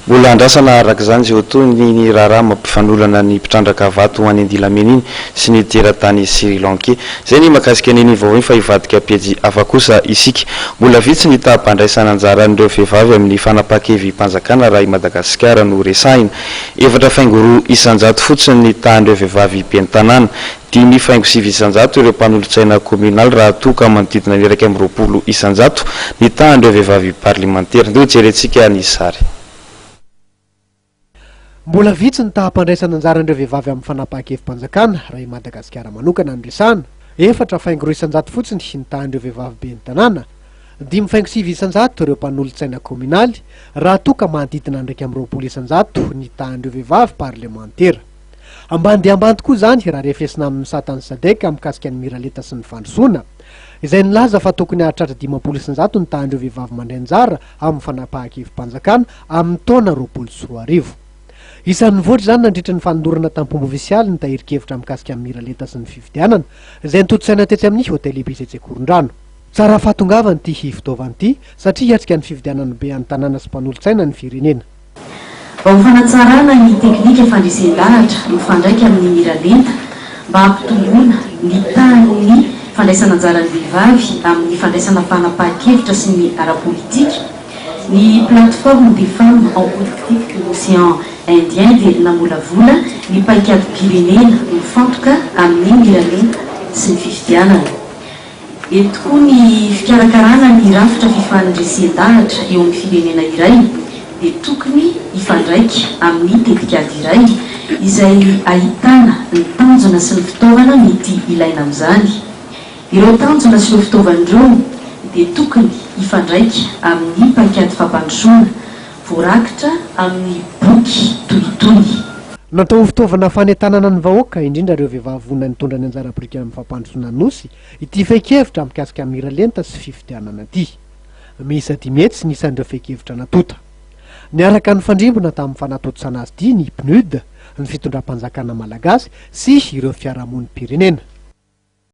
mbola andrasana araka izany zay oto ny raharaha mampifanolana ny mpitrandraka vato ho any Andilamena iny sy ny teratany Sri Lankais zay ny makasika ny vaovao fa ivadika pejy hafa kosa isika mbola vitsy ny tahampandraisana anjara an'ireo vehivavy amin'ny fanapahan-kevy mpanjakana raha i Madagasikara no resahina efatra faingoro isanjato fotsiny ny tahan'ireo vehivavy bentanàna 5,9 isanjato ireo mpanolotsaina kominaly raha toka manodidina ny 1,20 isanjato ny tahan'ireo vehivavy parlementaire ndio jerentsika ny sary. Mbola vitsy ny tahampandraisana anjaran'ireo vehivavy amin'ny fanapahan-kevim-panjakana raha i Madagasikara manokana no resahana efatra faingoro isanjato fotsiny ny tahan'ireo vehivavy bentanàna 5,9 isanjato ireo mpanolotsaina kominaly raha toka manodidina ny 1,20 isanjato ny tahan'ireo vehivavy parlementaire. Ambany dia ambany tokoa izany raha refesina amin'ny satany sadeka mikasika ny miraleta sy ny fandrosoana izay nilaza fa tokony hahatratra 50 isanjato ny tahan'ireo vehivavy mandray anjara amin'ny fanapahan-kevim-panjakana amin'ny taona 2024. Isan'ny voatra izany nandritra ny fanondorana tampombo ofisialy ny tahirikevitra mikasika amin'ny miraleta sy ny fifidianana izay nitotsaina tetsy amin'ny hôtely lehibe Tsekorondrano. Tsara fahatongavana ity hivitaovana ity satria hiatrika ny fifidianana be any tanàna sy mpanolotsaina ny firenena. Vao fanatsarana ny teknika fandresen-dahatra mifandraika amin'ny miralenta mba hampitomboana ny tahan'ny fandraisana anjaran'ny vehivavy amin'ny fandraisana fanapahan-kevitra sy ny ara-politika ny plateforme des femmes en politique de l'océan Indien dia namolavola ny paikady pirenena mifantoka amin'ny miralenta sy ny fifidianana. Eto koa ny fikarakarana ny rafitra fifandresen-dahatra eo amin'ny firenena iray dia tokony ifandraika amin'ny tetikady iray izay ahitana ny tanjona sy ny fitaovana mety ilaina amin'izany. Ireo tanjona sy ireo fitaovan'ireo dia tokony ifandraika amin'ny paikady fampandrosoana voarakitra amin'ny boky tohitohy. Natao fitaovana fanetanana ny vahoaka indrindra ireo vehivavy vonona nitondra ny anjara birika amin'ny fampandrosoana nosy ity feikevitra mikasika miralenta sy fifidianana ity. Miisa 10 etsy ny isan'ireo feikevitra natota. Niaraka ny fandrimbona tamin'ny fanatotosana azy ity ny PNUD, ny fitondram-panjakana malagasy sy ireo fiarahamon'ny pirenena.